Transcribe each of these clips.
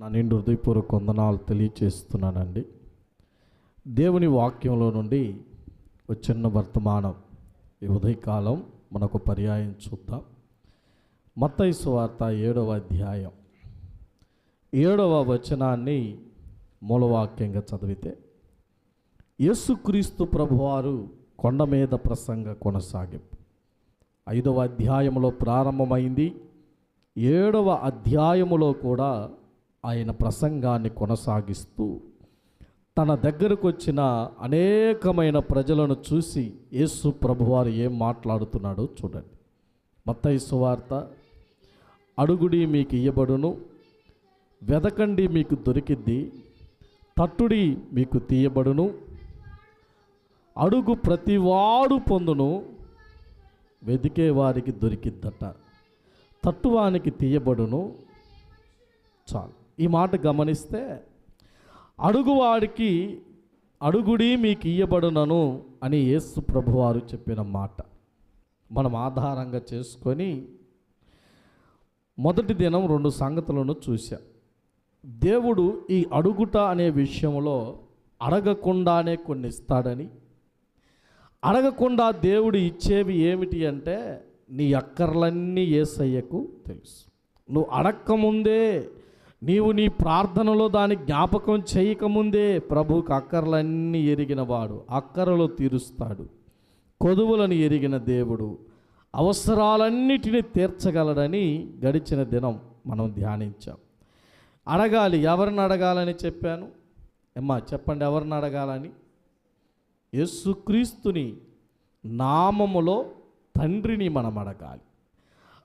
నా నిండు హృదయపూర్వక వందనాలు తెలియచేస్తున్నానండి. దేవుని వాక్యంలో నుండి ఒక చిన్న వర్తమానం ఈ ఉదయకాలం మనకు పర్యాయం చూద్దాం. మత్తయి సువార్త 7వ అధ్యాయం 7వ వచనాన్ని మూలవాక్యంగా చదివితే, యేసుక్రీస్తు ప్రభువారు కొండ మీద ప్రసంగ కొనసాగింపు 5వ అధ్యాయంలో ప్రారంభమైంది. 7వ అధ్యాయములో కూడా ఆయన ప్రసంగాన్ని కొనసాగిస్తూ తన దగ్గరకు వచ్చిన అనేకమైన ప్రజలను చూసి యేసు ప్రభువారు ఏం మాట్లాడుతున్నాడో చూడండి. మత్తయి సువార్త, అడుగుడి మీకు ఇయ్యబడును, వెదకండి మీకు దొరికిద్ది, తట్టుడి మీకు తీయబడును, అడుగు ప్రతివాడు పొందును, వెదికే వారికి దొరికిద్దట, తట్టువానికి తీయబడును. చాలు. ఈ మాట గమనిస్తే, అడుగువాడికి అడుగుడి మీకు ఇయ్యబడునను అని యేసు ప్రభువారు చెప్పిన మాట మనం ఆధారంగా చేసుకొని మొదటి దినం 2 సంగతులను చూశాం. దేవుడు ఈ అడుగుట అనే విషయంలో అడగకుండానే కొన్ని ఇస్తాడని, అడగకుండా దేవుడు ఇచ్చేవి ఏమిటి అంటే నీ అక్కర్లన్నీ యేసయ్యకు తెలుసు. నువ్వు అడక్కముందే, నీవు నీ ప్రార్థనలో దాన్ని జ్ఞాపకం చేయకముందే ప్రభువుకు అక్కర్లన్నీ ఎరిగిన వాడు, అక్కరలో తీరుస్తాడు. కొదువులను ఎరిగిన దేవుడు అవసరాలన్నిటినీ తీర్చగలడని గడిచిన దినం మనం ధ్యానించాం. అడగాలి. ఎవరిని అడగాలని చెప్పాను? అమ్మా చెప్పండి, ఎవరిని అడగాలని? యేసుక్రీస్తుని నామములో తండ్రిని మనం అడగాలి.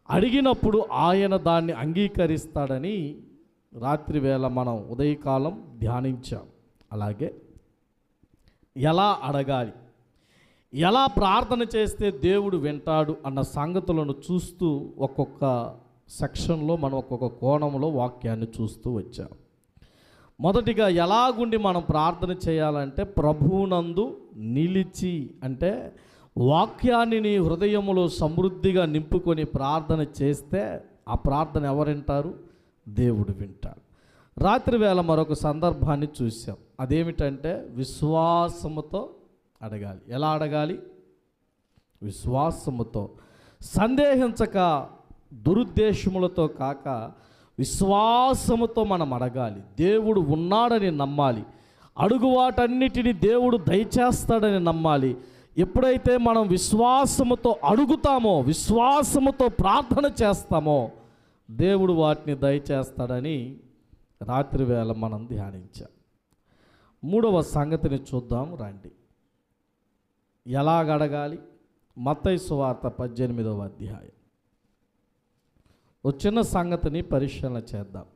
అడిగినప్పుడు ఆయన దాన్ని అంగీకరిస్తాడని రాత్రి వేళ మనం ఉదయకాలం ధ్యానించాం. అలాగే ఎలా అడగాలి, ఎలా ప్రార్థన చేస్తే దేవుడు వింటాడు అన్న సంగతులను చూస్తూ ఒక్కొక్క సెక్షన్లో మనం ఒక్కొక్క కోణంలో వాక్యాన్ని చూస్తూ వచ్చాం. మొదటిగా ఎలాగుండి మనం ప్రార్థన చేయాలంటే ప్రభువునందు నిలిచి, అంటే వాక్యాన్ని నీ హృదయములో సమృద్ధిగా నింపుకొని ప్రార్థన చేస్తే ఆ ప్రార్థన ఎవరు వింటారు? దేవుడు వింటాడు. రాత్రి వేళ మరొక సందర్భాన్ని చూసాం. అదేమిటంటే విశ్వాసముతో అడగాలి. ఎలా అడగాలి? విశ్వాసముతో, సందేహించక, దురుద్దేశములతో కాక విశ్వాసముతో మనం అడగాలి. దేవుడు ఉన్నాడని నమ్మాలి. అడుగు వాటన్నిటిని దేవుడు దయచేస్తాడని నమ్మాలి. ఎప్పుడైతే మనం విశ్వాసముతో అడుగుతామో, విశ్వాసముతో ప్రార్థన చేస్తామో, దేవుడు వాటిని దయచేస్తాడని రాత్రి వేళ మనం ధ్యానించాం. 3వ సంగతిని చూద్దాం రండి. ఎలాగ అడగాలి? మత్తయి సువార్త 18వ అధ్యాయం ఒక చిన్న సంగతిని పరిశీలన చేద్దాం.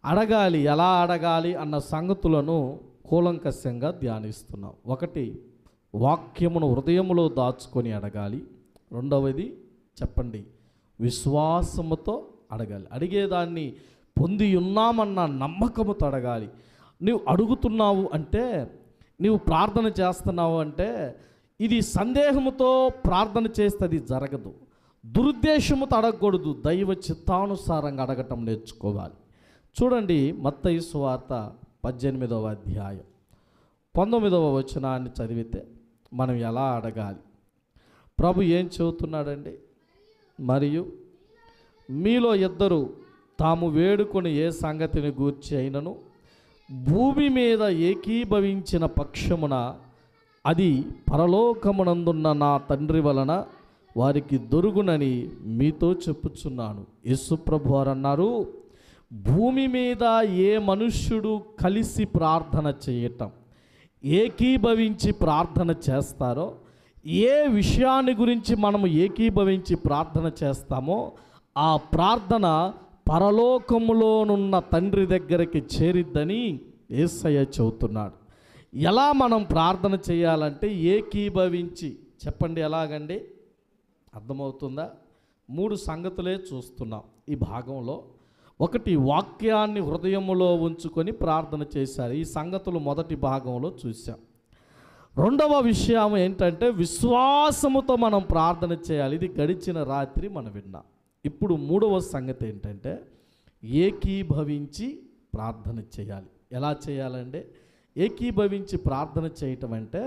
అడగాలి, ఎలా అడగాలి అన్న సంగతులను కూలంకషంగా ధ్యానిస్తున్నాం. 1, వాక్యమును హృదయములో దాచుకొని అడగాలి. 2వది చెప్పండి, విశ్వాసముతో అడగాలి. అడిగేదాన్ని పొంది ఉన్నామన్న నమ్మకముతో అడగాలి. నువ్వు అడుగుతున్నావు అంటే, నువ్వు ప్రార్థన చేస్తున్నావు అంటే, ఇది సందేహముతో ప్రార్థన చేస్తే అది జరగదు. దురుద్దేశముతో అడగకూడదు. దైవ చిత్తానుసారంగా అడగటం నేర్చుకోవాలి. చూడండి, మత్తయి సువార్త 18వ అధ్యాయం 19వ వచనాన్ని చదివితే మనం ఎలా అడగాలి? ప్రభు ఏం చెబుతున్నాడండి? మరియు మీలో ఇద్దరు తాము వేడుకొని ఏ సంగతిని గూర్చి అయినను భూమి మీద ఏకీభవించిన పక్షమున అది పరలోకమునందున్న నా తండ్రి వలన వారికి దొరుగునని మీతో చెప్పుచున్నాను. యేసు ప్రభువారు అన్నారు, భూమి మీద ఏ మనుష్యుడు కలిసి ప్రార్థన చేయటం, ఏకీభవించి ప్రార్థన చేస్తారో, ఏ విషయాన్ని గురించి మనము ఏకీభవించి ప్రార్థన చేస్తామో ఆ ప్రార్థన పరలోకములోనున్న తండ్రి దగ్గరికి చేరిద్దని యేసయ్య చెబుతున్నాడు. ఎలా మనం ప్రార్థన చేయాలంటే ఏకీభవించి. చెప్పండి ఎలాగండి? అర్థమవుతుందా? 3 సంగతులే చూస్తున్నాం ఈ భాగంలో. 1, వాక్యాన్ని హృదయములో ఉంచుకొని ప్రార్థన చేశారు. ఈ సంగతులు మొదటి భాగంలో చూసాం. 2వ విషయం ఏంటంటే విశ్వాసముతో మనం ప్రార్థన చేయాలి. ఇది గడిచిన రాత్రి మనం విన్నాం. ఇప్పుడు 3వ సంగతి ఏంటంటే ఏకీభవించి ప్రార్థన చేయాలి. ఎలా చేయాలంటే ఏకీభవించి ప్రార్థన చేయటం అంటే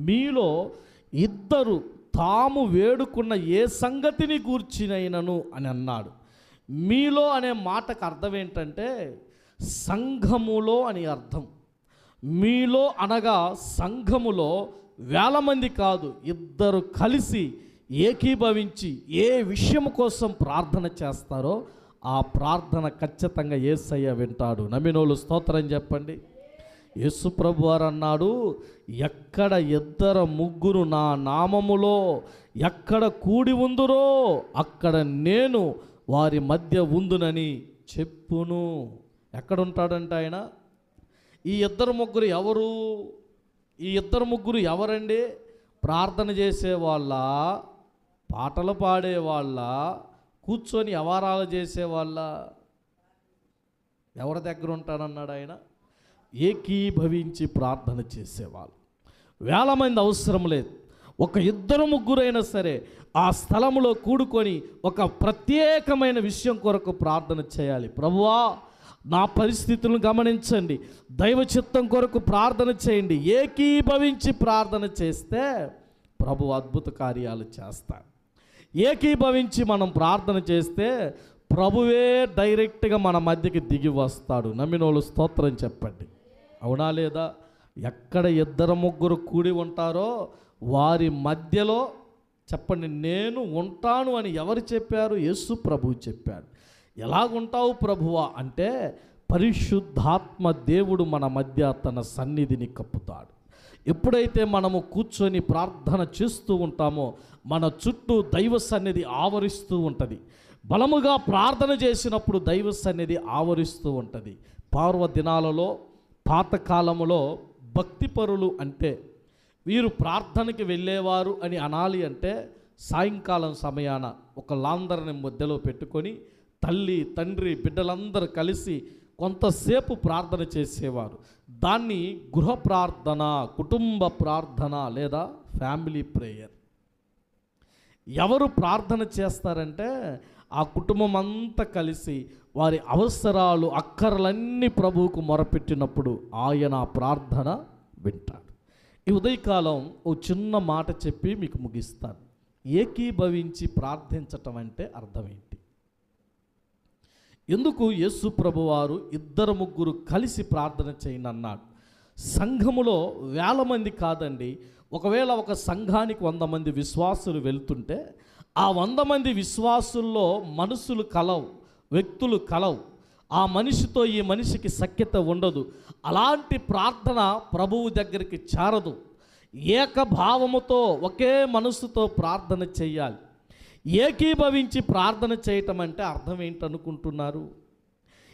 మీలో ఇద్దరు తాము వేడుకున్న ఏ సంగతిని గూర్చినైనను అని అన్నాడు. మీలో అనే మాటకు అర్థం ఏంటంటే సంఘములో అని అర్థం. మీలో అనగా సంఘములో వేల మంది కాదు, ఇద్దరు కలిసి ఏకీభవించి ఏ విషయం కోసం ప్రార్థన చేస్తారో ఆ ప్రార్థన ఖచ్చితంగా యేసయ్య వింటాడు. నమ్మినోళ్ళు స్తోత్రం చెప్పండి. యేసు ప్రభువారు అన్నాడు, ఎక్కడ ఇద్దరు ముగ్గురు నా నామములో ఎక్కడ కూడి ఉందురో అక్కడ నేను వారి మధ్య ఉందునని చెప్పును. ఎక్కడ ఉంటాడంటే ఆయన? ఈ ఇద్దరు ముగ్గురు ఎవరు? ఈ ఇద్దరు ముగ్గురు ఎవరండి? ప్రార్థన చేసేవాళ్ళ, పాటలు పాడేవాళ్ళ, కూర్చొని వ్యవహారాలు చేసేవాళ్ళ? ఎవరి దగ్గర ఉంటాడన్నాడు ఆయన? ఏకీభవించి ప్రార్థన చేసేవాళ్ళు. వేల మంది అవసరం లేదు, ఒక ఇద్దరు ముగ్గురైనా సరే ఆ స్థలంలో కూడుకొని ఒక ప్రత్యేకమైన విషయం కొరకు ప్రార్థన చేయాలి. ప్రభువా, నా పరిస్థితులను గమనించండి, దైవ చిత్తం కొరకు ప్రార్థన చేయండి. ఏకీభవించి ప్రార్థన చేస్తే ప్రభు అద్భుత కార్యాలు చేస్తాడు. ఏకీభవించి మనం ప్రార్థన చేస్తే ప్రభువే డైరెక్ట్గా మన మధ్యకి దిగి వస్తాడు. నమ్మినోళ్ళు స్తోత్రం చెప్పండి. అవునా లేదా? ఎక్కడ ఇద్దరు ముగ్గురు కూడి ఉంటారో వారి మధ్యలో చెప్పండి నేను ఉంటాను అని ఎవరు చెప్పారు? యేసు ప్రభువు చెప్పాడు. ఎలాగుంటావు ప్రభువా అంటే పరిశుద్ధాత్మ దేవుడు మన మధ్య తన సన్నిధిని కప్పుతాడు. ఎప్పుడైతే మనము కూర్చొని ప్రార్థన చేస్తూ ఉంటామో మన చుట్టూ దైవ సన్నిధి ఆవరిస్తూ ఉంటుంది. బలముగా ప్రార్థన చేసినప్పుడు దైవ సన్నిధి ఆవరిస్తూ ఉంటుంది. పర్వదినాలలో పాతకాలములో భక్తిపరులు అంటే వీరు ప్రార్థనకి వెళ్ళేవారు అని అనాలి అంటే సాయంకాలం సమయాన ఒక లాందరిని మధ్యలో పెట్టుకొని తల్లి తండ్రి బిడ్డలందరూ కలిసి కొంతసేపు ప్రార్థన చేసేవారు. దాన్ని గృహ ప్రార్థన, కుటుంబ ప్రార్థన లేదా ఫ్యామిలీ ప్రేయర్. ఎవరు ప్రార్థన చేస్తారంటే ఆ కుటుంబం అంతా కలిసి వారి అవసరాలు అక్కర్లన్నీ ప్రభువుకు మొరపెట్టినప్పుడు ఆయన ప్రార్థన వింటాడు. ఈ ఉదయకాలం ఓ చిన్న మాట చెప్పి మీకు ముగిస్తాను. ఏకీభవించి ప్రార్థించటం అంటే అర్థం ఏంటి? ఎందుకు యేసు ప్రభువారు ఇద్దరు ముగ్గురు కలిసి ప్రార్థన చేయండి అన్నాడు? సంఘములో వేల మంది కాదండి, ఒకవేళ ఒక సంఘానికి 100 మంది విశ్వాసులు వెళ్తుంటే ఆ 100 మంది విశ్వాసుల్లో మనుషులు కలవు, వ్యక్తులు కలవు. ఆ మనిషితో ఈ మనిషికి సఖ్యత ఉండదు. అలాంటి ప్రార్థన ప్రభువు దగ్గరికి చేరదు. ఏకభావముతో ఒకే మనసుతో ప్రార్థన చేయాలి. ఏకీభవించి ప్రార్థన చేయటం అంటే అర్థం ఏంటనుకుంటున్నారు?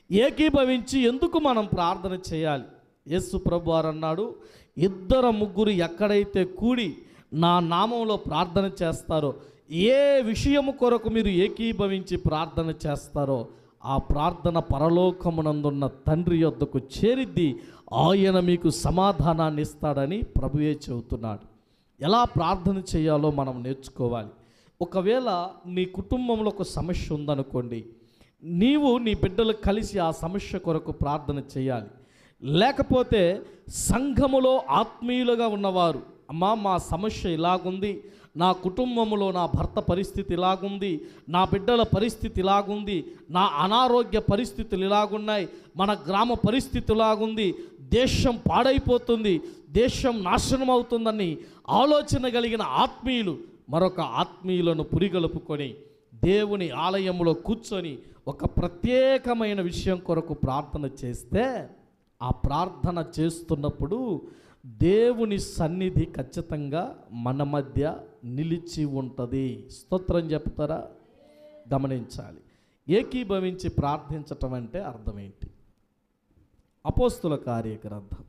ఏకీభవించి ఎందుకు మనం ప్రార్థన చేయాలి? యేసు ప్రభువారు అన్నాడు, ఇద్దరు ముగ్గురు ఎక్కడైతే కూడి నా నామంలో ప్రార్థన చేస్తారో, ఏ విషయము కొరకు మీరు ఏకీభవించి ప్రార్థన చేస్తారో ఆ ప్రార్థన పరలోకమునందున్న తండ్రి యొద్దకు చేరిద్ది, ఆయన మీకు సమాధానాన్ని ఇస్తాడని ప్రభువే చెబుతున్నాడు. ఎలా ప్రార్థన చేయాలో మనం నేర్చుకోవాలి. ఒకవేళ నీ కుటుంబంలో ఒక సమస్య ఉందనుకోండి, నీవు నీ బిడ్డలు కలిసి ఆ సమస్య కొరకు ప్రార్థన చేయాలి. లేకపోతే సంఘములో ఆత్మీయులుగా ఉన్నవారు, అమ్మా మా సమస్య ఇలాగుంది, నా కుటుంబంలో నా భర్త పరిస్థితి ఇలాగుంది, నా బిడ్డల పరిస్థితి ఇలాగుంది, నా అనారోగ్య పరిస్థితులు ఇలాగున్నాయి, మన గ్రామ పరిస్థితి ఇలాగుంది, దేశం పాడైపోతుంది, దేశం నాశనం అవుతుందని ఆలోచన కలిగిన ఆత్మీయులు మరొక ఆత్మీయులను పురిగలుపుకొని దేవుని ఆలయంలో కూర్చొని ఒక ప్రత్యేకమైన విషయం కొరకు ప్రార్థన చేస్తే ఆ ప్రార్థన చేస్తున్నప్పుడు దేవుని సన్నిధి ఖచ్చితంగా మన మధ్య నిలిచి ఉంటుంది. స్తోత్రం చెప్తారా? గమనించాలి. ఏకీభవించి ప్రార్థించటం అంటే అర్థం ఏంటి? అపోస్తుల కార్యగ్రంథం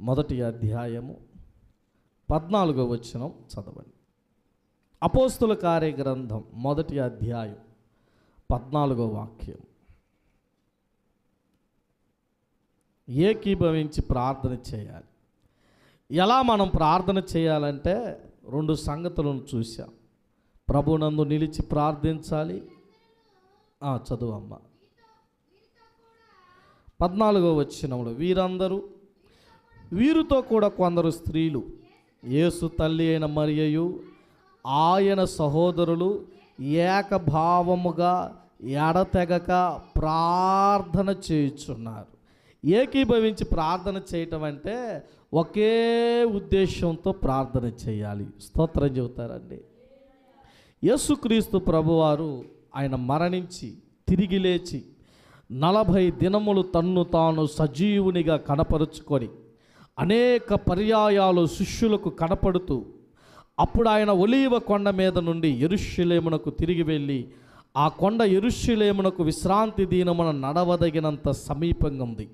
1వ అధ్యాయము 14వ వచనం చదవండి. అపోస్తుల కార్యగ్రంథం 1వ అధ్యాయం 14వ వాక్యం. ఏకీభవించి ప్రార్థన చేయాలి. ఎలా మనం ప్రార్థన చేయాలంటే 2 సంగతులను చూసాం. ప్రభునందు నిలిచి ప్రార్థించాలి. చదువు అమ్మ. 14వ వచనంలో వీరితో కూడా కొందరు స్త్రీలు యేసు తల్లి అయిన మరియయు ఆయన సహోదరులు ఏకభావముగా ఎడతెగక ప్రార్థన చేయుచున్నారు. ఏకీభవించి ప్రార్థన చేయటం అంటే ఒకే ఉద్దేశంతో ప్రార్థన చేయాలి. స్తోత్రం చెబుతారండి. యేసుక్రీస్తు ప్రభువారు ఆయన మరణించి తిరిగి లేచి 40 దినములు తన్ను తాను సజీవునిగా కనపరుచుకొని అనేక పర్యాయాలు శిష్యులకు కనపడుతూ అప్పుడు ఆయన ఒలీవ కొండ మీద నుండి యెరూషలేమునకు తిరిగి వెళ్ళి ఆ కొండ యెరూషలేమునకు విశ్రాంతి దినమున నడవదగినంత సమీపంగా ఉంది.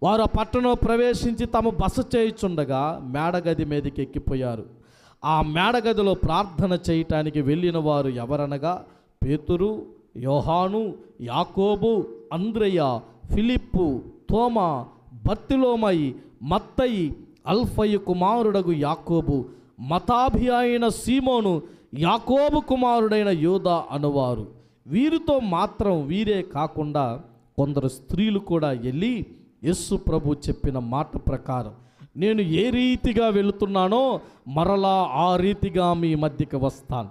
వారు ఆ పట్టణం ప్రవేశించి తాము బస చేయుచుండగా మేడగది మీదకి ఎక్కిపోయారు. ఆ మేడగదిలో ప్రార్థన చేయటానికి వెళ్ళిన వారు ఎవరనగా పేతురు, యోహాను, యాకోబు, అంద్రెయ, ఫిలిప్పు, తోమా, బర్తిలోమయి, మత్తయి, అల్ఫయి కుమారుడగు యాకోబు, మతాభి అయిన సీమోను, యాకోబు కుమారుడైన యూదా అనువారు. వీరితో మాత్రం వీరే కాకుండా కొందరు స్త్రీలు కూడా వెళ్ళి యేసు ప్రభు చెప్పిన మాట ప్రకారం నేను ఏ రీతిగా వెళుతున్నానో మరలా ఆ రీతిగా మీ మధ్యకి వస్తాను.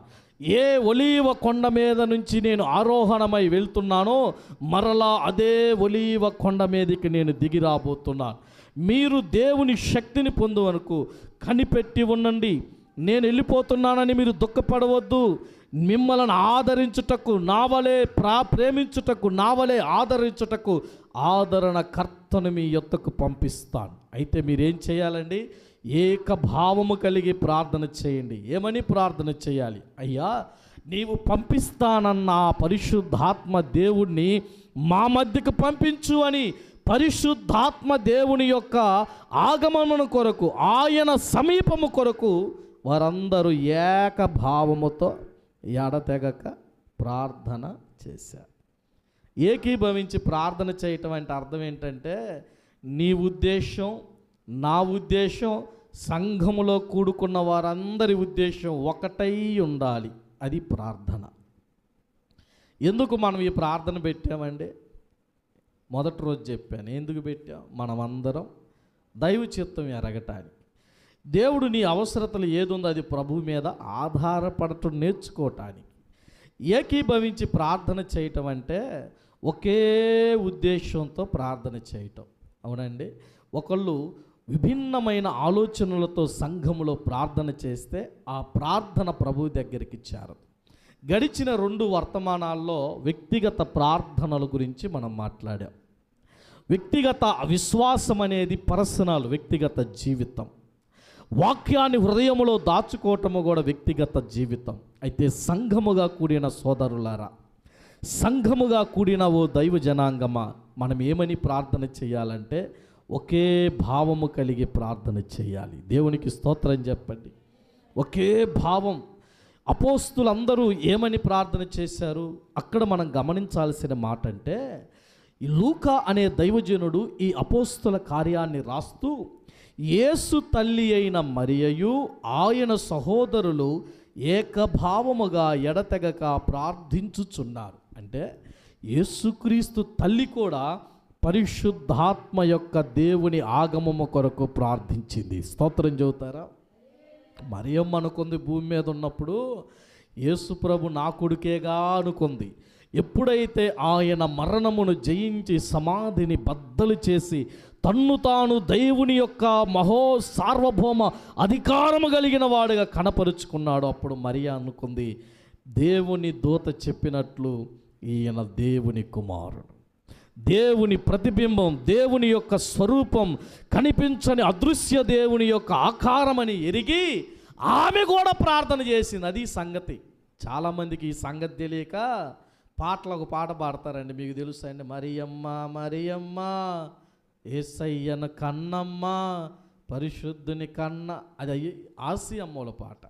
ఏ ఒలీవ కొండ మీద నుంచి నేను ఆరోహణమై వెళ్తున్నానో మరలా అదే ఒలీవ కొండ మీదకి నేను దిగి రాబోతున్నాను. మీరు దేవుని శక్తిని పొందు వరకు కనిపెట్టి ఉండండి. నేను వెళ్ళిపోతున్నానని మీరు దుఃఖపడవద్దు. మిమ్మల్ని ఆదరించుటకు నావలే ప్రేమించుటకు నావలే ఆదరించుటకు ఆదరణకర్తను మీ యొద్దకు పంపిస్తాను. అయితే మీరేం చేయాలండి? ఏకభావము కలిగి ప్రార్థన చేయండి. ఏమని ప్రార్థన చేయాలి? అయ్యా, నీవు పంపిస్తానన్న పరిశుద్ధాత్మ దేవుణ్ణి మా మధ్యకు పంపించు అని పరిశుద్ధాత్మ దేవుని యొక్క ఆగమనము కొరకు, ఆయన సమీపము కొరకు వారందరూ ఏకభావముతో ఎడతెగక ప్రార్థన చేశారు. ఏకీభవించి ప్రార్థన చేయటం అంటే అర్థం ఏంటంటే నీ ఉద్దేశం, నా ఉద్దేశం, సంఘములో కూడుకున్న వారందరి ఉద్దేశం ఒకటై ఉండాలి. అది ప్రార్థన. ఎందుకు మనం ఈ ప్రార్థన పెట్టామండి? మొదటి రోజు చెప్పాను ఎందుకు పెట్టాం. మనమందరం దైవ చిత్తం ఎరగటానికి. దేవుడు నీ అవసరతలు ఏదుందో అది ప్రభు మీద ఆధారపడటం నేర్చుకోవటానికి. ఏకీభవించి ప్రార్థన చేయటం అంటే ఒకే ఉద్దేశంతో ప్రార్థన చేయటం. అవునండి. ఒకళ్ళు విభిన్నమైన ఆలోచనలతో సంఘములో ప్రార్థన చేస్తే ఆ ప్రార్థన ప్రభు దగ్గరికి చేరదు. గడిచిన 2 వర్తమానాల్లో వ్యక్తిగత ప్రార్థనల గురించి మనం మాట్లాడాం. వ్యక్తిగత విశ్వాసం అనేది పర్సనల్, వ్యక్తిగత జీవితం. వాక్యాన్ని హృదయములో దాచుకోవటము కూడా వ్యక్తిగత జీవితం. అయితే సంఘముగా కూడిన సోదరులారా, సంఘముగా కూడిన ఓ దైవ జనాంగమా, మనం ఏమని ప్రార్థన చేయాలంటే ఒకే భావము కలిగి ప్రార్థన చేయాలి. దేవునికి స్తోత్రం చెప్పండి. ఒకే భావం. అపోస్తులందరూ ఏమని ప్రార్థన చేశారు? అక్కడ మనం గమనించాల్సిన మాట అంటే ఈ లూకా అనే దైవజనుడు ఈ అపోస్తుల కార్యాన్ని రాస్తూ యేసు తల్లి అయిన మరియయు ఆయన సహోదరులు ఏకభావముగా ఎడతెగక ప్రార్థించుచున్నారు. అంటే యేసుక్రీస్తు తల్లి కూడా పరిశుద్ధాత్మ యొక్క దేవుని ఆగమము కొరకు ప్రార్థించింది. స్తోత్రం చెబుతారా? మరియమ్మ అనుకుంది భూమి మీద ఉన్నప్పుడు యేసు ప్రభు నా కొడుకేగా అనుకుంది. ఎప్పుడైతే ఆయన మరణమును జయించి సమాధిని బద్దలు చేసి తన్ను తాను దేవుని యొక్క సార్వభౌమ అధికారము కలిగిన వాడుగా కనపరుచుకున్నాడు, అప్పుడు మరియా అనుకుంది దేవుని దూత చెప్పినట్లు ఈయన దేవుని కుమారుడు, దేవుని ప్రతిబింబం, దేవుని యొక్క స్వరూపం, కనిపించని అదృశ్య దేవుని యొక్క ఆకారమని ఎరిగి ఆమె కూడా ప్రార్థన చేసింది. అది సంగతి. చాలామందికి ఈ సంగతి తెలియక పాటలకు పాట పాడతారండి. మీకు తెలుసా అండి? మరియమ్మ మరియమ్మ యేసయ్యను కన్నమ్మ పరిశుద్ధుని కన్న, అది ఆసి అమ్మల పాట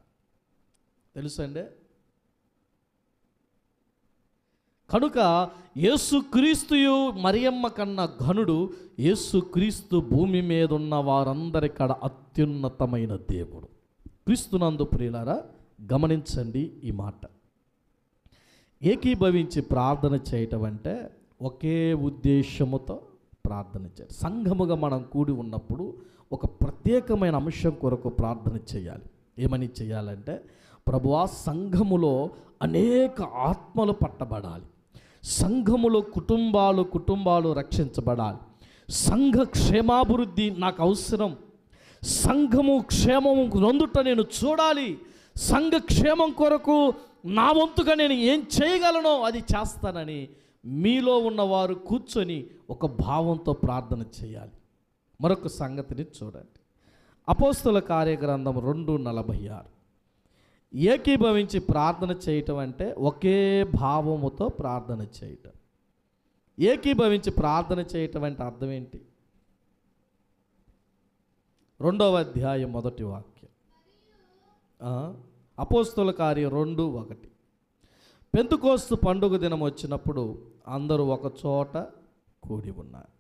తెలుసండి. కనుక యేసుక్రీస్తుయు మరియమ్మ కన్నా ఘనుడు. యేసుక్రీస్తు భూమి మీద ఉన్న వారందరికడ అత్యున్నతమైన దేవుడు. క్రీస్తునందు ప్రియులారా, గమనించండి ఈ మాట. ఏకీభవించి ప్రార్థన చేయటం అంటే ఒకే ఉద్దేశముతో ప్రార్థన చేయాలి. సంఘముగా మనం కూడి ఉన్నప్పుడు ఒక ప్రత్యేకమైన అంశం కొరకు ప్రార్థన చేయాలి. ఏమని చేయాలంటే, ప్రభువా, సంఘములో అనేక ఆత్మలు పట్టబడాలి, సంఘములో కుటుంబాలు రక్షించబడాలి, సంఘ క్షేమాభివృద్ధి నాకు అవసరం, సంఘము క్షేమము నొందుట నేను చూడాలి, సంఘ క్షేమం కొరకు నా వంతుగా నేను ఏం చేయగలనో అది చేస్తానని మీలో ఉన్నవారు కూర్చొని ఒక భావంతో ప్రార్థన చేయాలి. మరొక సంగతిని చూడండి, అపోస్తుల కార్యగ్రంథం 2:46. ఏకీభవించి ప్రార్థన చేయటం అంటే ఒకే భావముతో ప్రార్థన చేయటం. ఏకీభవించి ప్రార్థన చేయటం అంటే అర్థం ఏంటి? 2వ అధ్యాయం 1వ వాక్యం. అపోస్తుల కార్యం 2:1. పెంతెకోస్తు పండుగ దినం వచ్చినప్పుడు అందరూ ఒక చోట కూడి ఉన్నారు.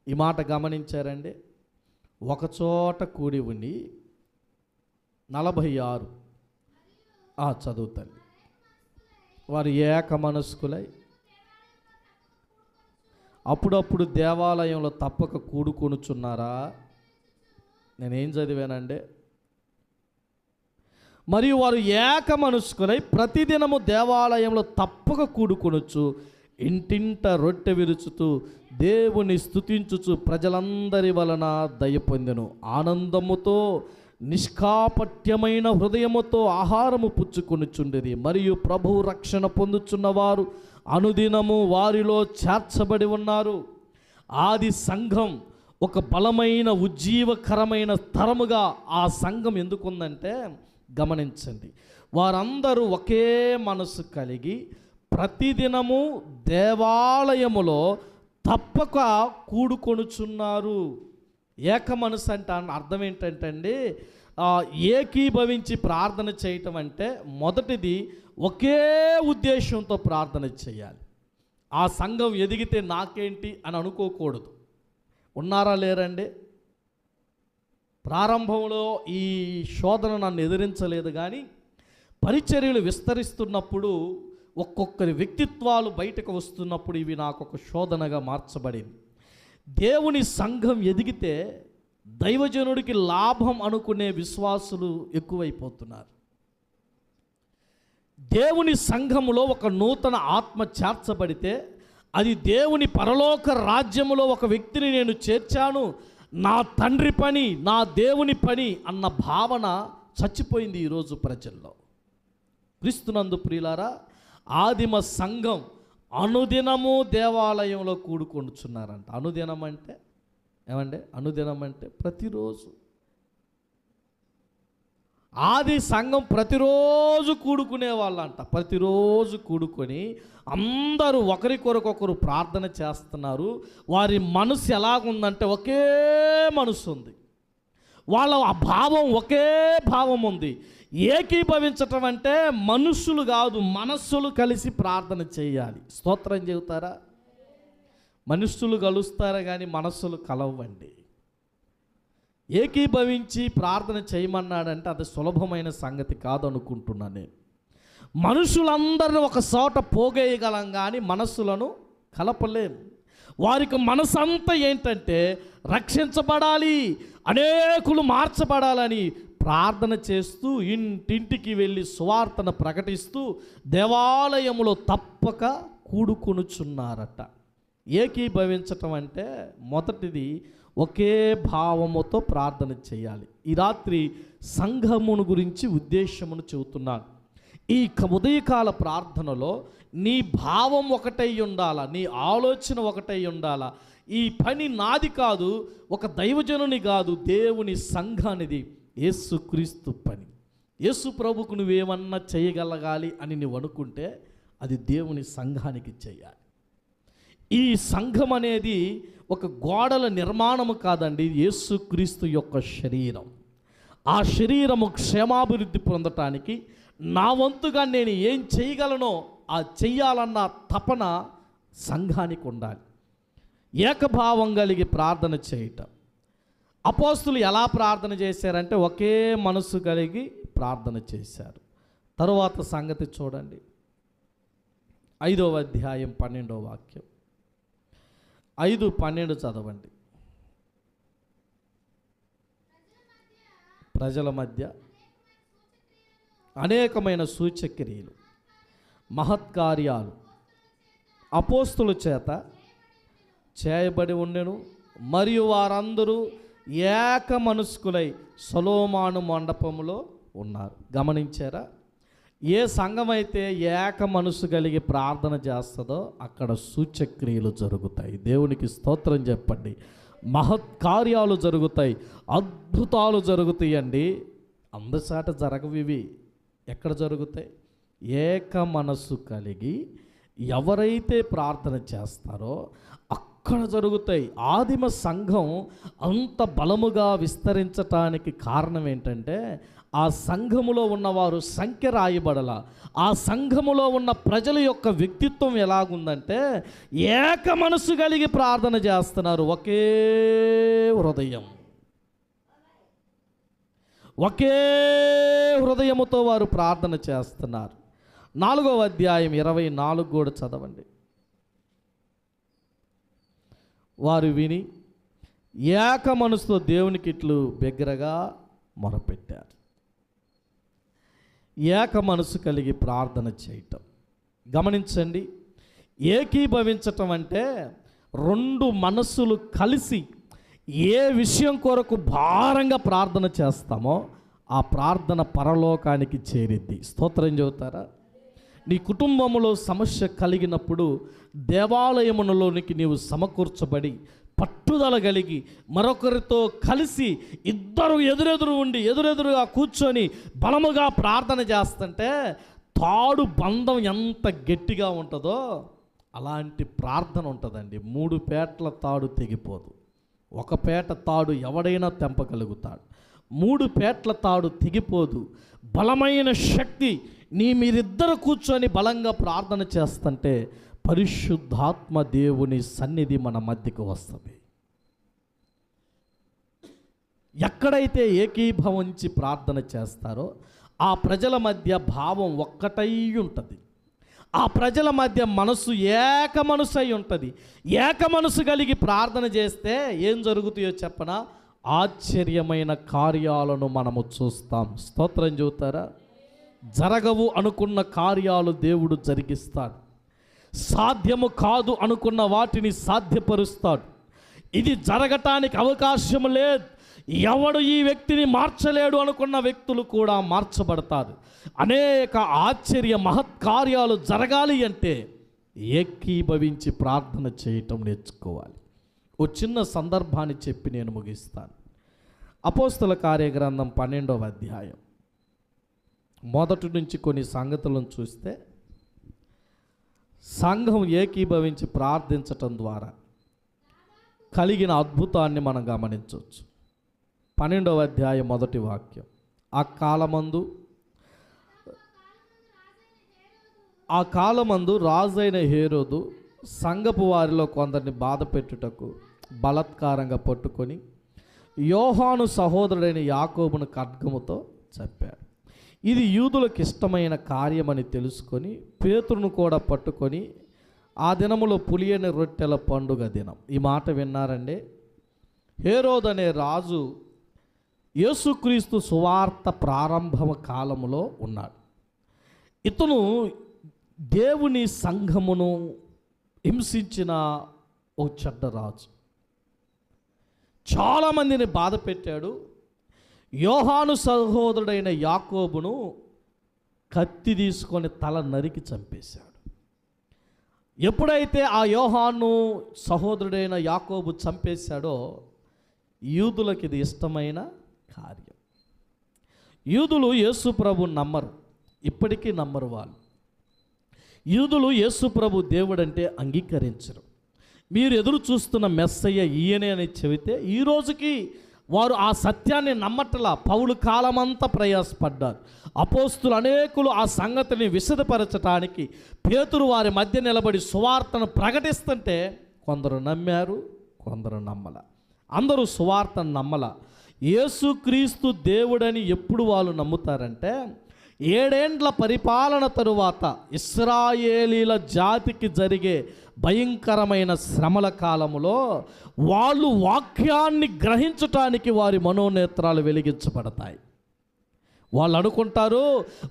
ఈ మాట గమనించారండి? ఒక చోట కూడి ఉండి 46 చదువుతాను. వారు ఏక మనస్కులై అప్పుడప్పుడు దేవాలయంలో తప్పక కూడుకొనుచున్నారా? నేనేం చదివానండి? మరియు వారు ఏక మనస్కులై ప్రతిదినము దేవాలయంలో తప్పక కూడుకొనొచ్చు, ఇంటింట రొట్టె విరుచుతూ దేవుని స్తుతించుచు ప్రజలందరి వలన దయ పొందెను. ఆనందముతో నిష్కాపట్యమైన హృదయముతో ఆహారము పుచ్చుకొనుచుండేది. మరియు ప్రభువు రక్షణ పొందుచున్నవారు అనుదినము వారిలో చేర్చబడి ఉన్నారు. ఆది సంఘం ఒక బలమైన ఉజ్జీవకరమైన తరముగా ఆ సంఘం ఎందుకుందంటే, గమనించండి, వారందరూ ఒకే మనసు కలిగి ప్రతిదినము దేవాలయములో తప్పక కూడుకొనుచున్నారు. ఏక మనసు అంటే అర్థం ఏంటంటే అండి, ఏకీభవించి ప్రార్థన చేయటం అంటే మొదటిది ఒకే ఉద్దేశంతో ప్రార్థన చేయాలి. ఆ సంఘం ఎదిగితే నాకేంటి అని అనుకోకూడదు. ఉన్నారా లేరండి? ప్రారంభంలో ఈ శోధన నన్ను ఎదిరించలేదు, కానీ పరిచర్యలు విస్తరిస్తున్నప్పుడు ఒక్కొక్కరి వ్యక్తిత్వాలు బయటకు వస్తున్నప్పుడు ఇవి నాకు ఒక శోధనగా మార్చబడింది. దేవుని సంఘం ఎదిగితే దైవజనుడికి లాభం అనుకునే విశ్వాసులు ఎక్కువైపోతున్నారు. దేవుని సంఘములో ఒక నూతన ఆత్మ చేర్చబడితే అది దేవుని పరలోక రాజ్యములో ఒక వ్యక్తిని నేను చేర్చాను, నా తండ్రి పని, నా దేవుని పని అన్న భావన చచ్చిపోయింది ఈరోజు ప్రజల్లో. క్రీస్తునందు ప్రియులారా, ఆదిమ సంఘం అనుదినము దేవాలయంలో కూడుకొనుచున్నారంట. అనుదినం అంటే ఏమంటే? అనుదినం అంటే ప్రతిరోజు. ఆది సంఘం ప్రతిరోజు కూడుకునే వాళ్ళంట. ప్రతిరోజు కూడుకొని అందరూ ఒకరికొరకొకరు ప్రార్థన చేస్తున్నారు. వారి మనసు ఎలాగుందంటే ఒకే మనసు ఉంది, వాళ్ళ ఆ భావం ఒకే భావం ఉంది. ఏకీభవించటం అంటే మనుషులు కాదు, మనస్సులు కలిసి ప్రార్థన చేయాలి. స్తోత్రం చెబుతారా? మనుషులు కలుస్తారా కానీ మనస్సులు కలవండి. ఏకీభవించి ప్రార్థన చేయమన్నాడంటే అది సులభమైన సంగతి కాదనుకుంటున్నాను నేను. మనుషులందరినీ ఒక చోట పోగేయగలం కానీ మనస్సులను కలపలేం. వారికి మనసంతా ఏంటంటే రక్షించబడాలి, అనేకులు మార్చబడాలని ప్రార్థన చేస్తూ ఇంటింటికి వెళ్ళి సువార్తను ప్రకటిస్తూ దేవాలయములో తప్పక కూడుకొనుచున్నారట. ఏకీభవించటం అంటే మొదటిది ఒకే భావముతో ప్రార్థన చేయాలి. ఈ రాత్రి సంఘమును గురించి ఉద్దేశమును చెబుతున్నాను. ఈ ఉదయకాల ప్రార్థనలో నీ భావం ఒకటై ఉండాలా, నీ ఆలోచన ఒకటై ఉండాలా. ఈ పని నాది కాదు, ఒక దైవజనుని కాదు, దేవుని సంఘానిది, యేసుక్రీస్తు పని. యేసు ప్రభుకు నువ్వేమన్నా చేయగలగాలి అని నువ్వు అనుకుంటే అది దేవుని సంఘానికి చేయాలి. ఈ సంఘం అనేది ఒక గోడల నిర్మాణము కాదండి, యేసుక్రీస్తు యొక్క శరీరం. ఆ శరీరము క్షేమాభివృద్ధి పొందటానికి నా వంతుగా నేను ఏం చేయగలనో ఆ చెయ్యాలన్న తపన సంఘానికి ఉండాలి. ఏకభావం కలిగి ప్రార్థన చేయటం. అపోస్తులు ఎలా ప్రార్థన చేశారంటే ఒకే మనసు కలిగి ప్రార్థన చేశారు. తరువాత సంగతి చూడండి, 5వ అధ్యాయం 12వ వాక్యం. 5:12 చదవండి. ప్రజల మధ్య అనేకమైన సూచక్రియలు, మహత్కార్యాలు అపోస్తుల చేత చేయబడి ఉండెను. మరియు వారందరూ ఏక మనస్కులై సొలొమోను మండపములో ఉన్నారు. గమనించారా? ఏ సంఘం అయితే ఏక మనసు కలిగి ప్రార్థన చేస్తుందో అక్కడ సూచక్రియలు జరుగుతాయి. దేవునికి స్తోత్రం చెప్పండి. మహత్కార్యాలు జరుగుతాయి, అద్భుతాలు జరుగుతాయండి. అందసాట జరగవు ఇవి. ఎక్కడ జరుగుతాయి? ఏక మనస్సు కలిగి ఎవరైతే ప్రార్థన చేస్తారో అక్కడ జరుగుతాయి. ఆదిమ సంఘం అంత బలముగా విస్తరించటానికి కారణం ఏంటంటే ఆ సంఘములో ఉన్నవారు సంఖ్య రాయబడల. ఆ సంఘములో ఉన్న ప్రజల యొక్క వ్యక్తిత్వం ఎలాగుందంటే ఏక మనసు కలిగి ప్రార్థన చేస్తున్నారు. ఒకే హృదయం, ఒకే హృదయముతో వారు ప్రార్థన చేస్తున్నారు. 4వ అధ్యాయం 24 కూడా చదవండి. వారు విని ఏక మనసుతో దేవునికి ఇట్లు బిగ్గరగా మొరపెట్టారు. ఏక మనసు కలిగి ప్రార్థన చేయటం. గమనించండి, ఏకీభవించటం అంటే 2 మనస్సులు కలిసి ఏ విషయం కొరకు భారంగా ప్రార్థన చేస్తామో ఆ ప్రార్థన పరలోకానికి చేరిద్ది. స్తోత్రం చెబుతారా? నీ కుటుంబంలో సమస్య కలిగినప్పుడు దేవాలయములోనికి నీవు సమకూర్చబడి పట్టుదల కలిగి మరొకరితో కలిసి ఇద్దరు ఎదురెదురుగా కూర్చొని బలముగా ప్రార్థన చేస్తుంటే తాడు బంధం ఎంత గట్టిగా ఉంటుందో అలాంటి ప్రార్థన ఉంటుందండి. 3 పేటల తాడు తెగిపోదు. 1 పేట తాడు ఎవడైనా తెంపగలుగుతాడు. 3 పేటల తాడు తెగిపోదు. బలమైన శక్తి మీరిద్దరు కూర్చొని బలంగా ప్రార్థన చేస్తుంటే పరిశుద్ధాత్మ దేవుని సన్నిధి మన మధ్యకు వస్తుంది. ఎక్కడైతే ఏకీభవించి ప్రార్థన చేస్తారో ఆ ప్రజల మధ్య భావం ఒక్కటై ఉంటుంది. ఆ ప్రజల మధ్య మనసు ఏక మనసు అయి ఉంటుంది. ఏక మనసు కలిగి ప్రార్థన చేస్తే ఏం జరుగుతాయో చెప్పనా? ఆశ్చర్యమైన కార్యాలను మనము చూస్తాం. స్తోత్రం చెబుతారా? జరగవు అనుకున్న కార్యాలు దేవుడు జరిగిస్తాడు. సాధ్యము కాదు అనుకున్న వాటిని సాధ్యపరుస్తాడు. ఇది జరగటానికి అవకాశం లేదు, ఎవడు ఈ వ్యక్తిని మార్చలేడు అనుకున్న వ్యక్తులు కూడా మార్చబడతారు. అనేక ఆశ్చర్య మహత్కార్యాలు జరగాలి అంటే ఏకీభవించి ప్రార్థన చేయటం నేర్చుకోవాలి. ఓ చిన్న సందర్భాన్ని చెప్పి నేను ముగిస్తాను. అపోస్తల కార్యగ్రంథం 12వ అధ్యాయం మొదటి నుంచి కొన్ని సంగతులను చూస్తే సంఘం ఏకీభవించి ప్రార్థించటం ద్వారా కలిగిన అద్భుతాన్ని మనం గమనించవచ్చు. 12వ అధ్యాయం మొదటి వాక్యం. ఆ కాలమందు రాజైన హేరోదు సంఘపు వారిలో కొందరిని బాధ పెట్టుటకు బలాత్కారంగా పట్టుకొని యోహాను సహోదరుడైన యాకోబును ఖడ్గముతో చంపాడు. ఇది యూదులకు ఇష్టమైన కార్యమని తెలుసుకొని పేతురును కూడా పట్టుకొని ఆ దినములో పులియని రొట్టెల పండుగ దినం. ఈ మాట విన్నారండి. హేరోదు అనే రాజు యేసుక్రీస్తు సువార్త ప్రారంభమ కాలములో ఉన్నాడు. ఇతను దేవుని సంఘమును హింసించిన ఓ చెడ్డ రాజు. చాలామందిని బాధ పెట్టాడు. యోహాను సహోదరుడైన యాకోబును కత్తి తీసుకొని తల నరికి చంపేశాడు. ఎప్పుడైతే ఆ యోహాను సహోదరుడైన యాకోబు చంపేశాడో యూదులకు ఇది ఇష్టమైన కార్యం. యూదులు యేసు ప్రభు నమ్మరు, ఇప్పటికీ నమ్మరు. వాళ్ళు యూదులు యేసు ప్రభు దేవుడంటే అంగీకరించరు. మీరు ఎదురు చూస్తున్న మెస్సయ్య ఈయనే అని చెబితే ఈ రోజుకి వారు ఆ సత్యాన్ని నమ్మట్లా. పౌలు కాలమంతా ప్రయాసపడ్డారు. అపోస్తులు అనేకులు ఆ సంగతిని విశదపరచటానికి పేతురు వారి మధ్య నిలబడి సువార్తను ప్రకటిస్తుంటే కొందరు నమ్మారు, కొందరు నమ్మల. అందరూ సువార్తను నమ్మల. యేసుక్రీస్తు దేవుడని ఎప్పుడు వాళ్ళు నమ్ముతారంటే 7 ఏండ్ల పరిపాలన తరువాత ఇశ్రాయేలీల జాతికి జరిగే భయంకరమైన శ్రమల కాలములో వాళ్ళు వాక్యాన్ని గ్రహించటానికి వారి మనోనేత్రాలు వెలిగించబడతాయి. వాళ్ళు అనుకుంటారు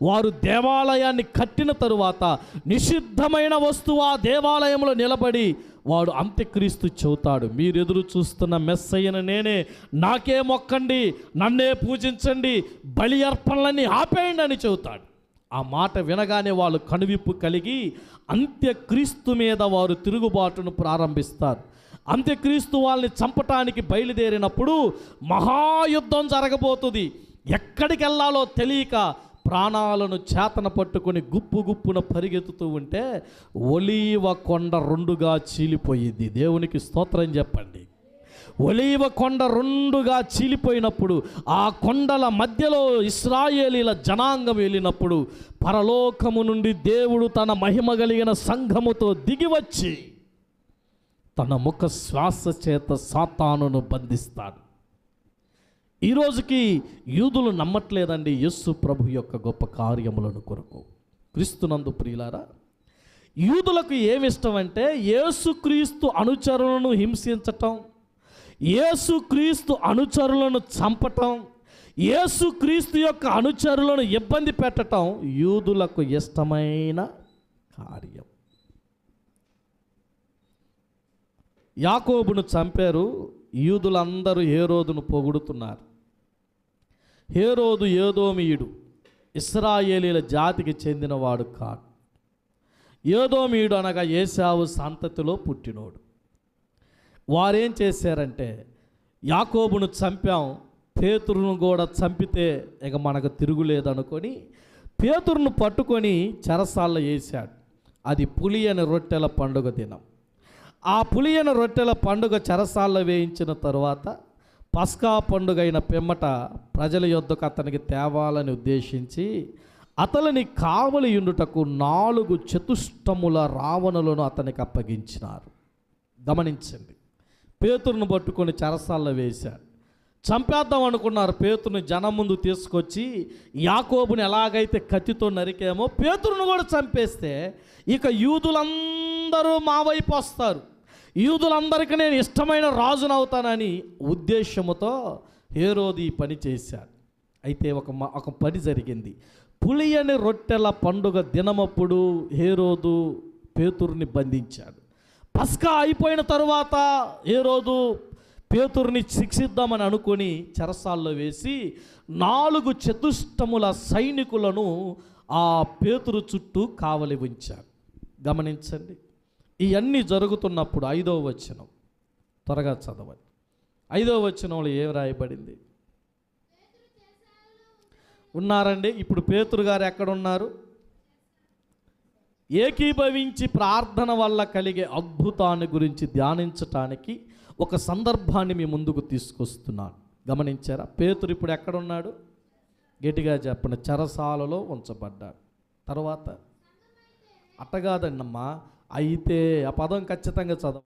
వారు దేవాలయాన్ని కట్టిన తరువాత నిషిద్ధమైన వస్తువు ఆ దేవాలయంలో నిలబడి వాడు అంత్యక్రీస్తు చెబుతాడు, మీరు ఎదురు చూస్తున్న మెస్సయ్యను నేనే, నాకే మొక్కండి, నన్నే పూజించండి, బలి అర్పణలన్నీ ఆపేయండి అని చెబుతాడు. ఆ మాట వినగానే వాళ్ళు కనువిప్పు కలిగి అంత్యక్రీస్తు మీద వారు తిరుగుబాటును ప్రారంభిస్తారు. అంత్యక్రీస్తు వాళ్ళని చంపటానికి బయలుదేరినప్పుడు మహాయుద్ధం జరగబోతుంది. ఎక్కడికి వెళ్ళాలో తెలియక ప్రాణాలను చేతన పట్టుకొని గుప్పు గుప్పున పరిగెత్తుతూ ఉంటే ఒలీవ కొండ 2గా చీలిపోయింది. దేవునికి స్తోత్రం చెప్పండి. ఒలీవ కొండ 2గా చీలిపోయినప్పుడు ఆ కొండల మధ్యలో ఇశ్రాయేలీల జనాంగం వెళ్ళినప్పుడు పరలోకము నుండి దేవుడు తన మహిమ కలిగిన సంఘముతో దిగివచ్చి తన ముఖ శ్వాస చేత సాతానును బంధిస్తాడు. ఈరోజుకి యూదులు నమ్మట్లేదండి యేసు ప్రభు యొక్క గొప్ప కార్యములను కొరకు. క్రీస్తునందు ప్రియులారా, యూదులకు ఏమిష్టం అంటే యేసుక్రీస్తు అనుచరులను హింసించటం, యేసుక్రీస్తు అనుచరులను చంపటం, యేసుక్రీస్తు యొక్క అనుచరులను ఇబ్బంది పెట్టటం యూదులకు ఇష్టమైన కార్యం. యాకోబును చంపారు. యూదులందరూ హేరోదును పొగుడుతున్నారు. హేరోదు ఏదోమీయుడు, ఇశ్రాయేలీల జాతికి చెందినవాడు కాదు. ఏదోమీయుడు అనగా ఏశావు సంతతిలో పుట్టినోడు. వారేం చేశారంటే యాకోబును చంపాం, పేతురును కూడా చంపితే ఇక మనకు తిరుగులేదనుకొని పేతురును పట్టుకొని చెరసాల్లో వేశాడు. అది పులియని రొట్టెల పండుగ దినం. ఆ పులియని రొట్టెల పండుగ చెరసాల్లో వేయించిన తరువాత పస్కా పండుగ అయిన పిమ్మట ప్రజల యొద్దకు అతనికి తేవాలని ఉద్దేశించి అతనిని కావలి యుండుటకు 4 చతుష్టముల రావణులను అతనికి అప్పగించినారు. గమనించండి, పేతురును పట్టుకొని చెరసాల్లో వేశాడు. చంపేద్దాం అనుకున్నారు. పేతురుని జనం ముందు తీసుకొచ్చి యాకోబుని ఎలాగైతే కత్తితో నరికేమో పేతురును కూడా చంపేస్తే ఇక యూదులందరూ మా వైపు వస్తారు, యూదులందరికీ నేను ఇష్టమైన రాజునవుతానని ఉద్దేశముతో హేరోదు ఈ పని చేశాడు. అయితే ఒక పని జరిగింది. పులియని రొట్టెల పండుగ దినమప్పుడు హేరోదు పేతురుని బంధించాడు. పస్కా అయిపోయిన తరువాత హేరోదు పేతురుని శిక్షిద్దామని అనుకొని చెరసాల్లో వేసి 4 చతుష్టముల సైనికులను ఆ పేతురు చుట్టూ కావలి ఉంచాడు. గమనించండి, ఇవన్నీ జరుగుతున్నప్పుడు 5వ వచనం త్వరగా చదవండి. 5వ వచనంలో ఏం రాయబడింది ఉన్నారండి? ఇప్పుడు పేతురు గారు ఎక్కడున్నారు? ఏకీభవించి ప్రార్థన వల్ల కలిగే అద్భుతాన్ని గురించి ధ్యానించటానికి ఒక సందర్భాన్ని మీ ముందుకు తీసుకొస్తున్నాను. గమనించారా? పేతురు ఇప్పుడు ఎక్కడున్నాడు? గట్టిగా చెప్పండి. చెరసాలలో ఉంచబడ్డాడు. తర్వాత అట్టగాదన్నమ్మా, అయితే ఆ పదం ఖచ్చితంగా చదవ.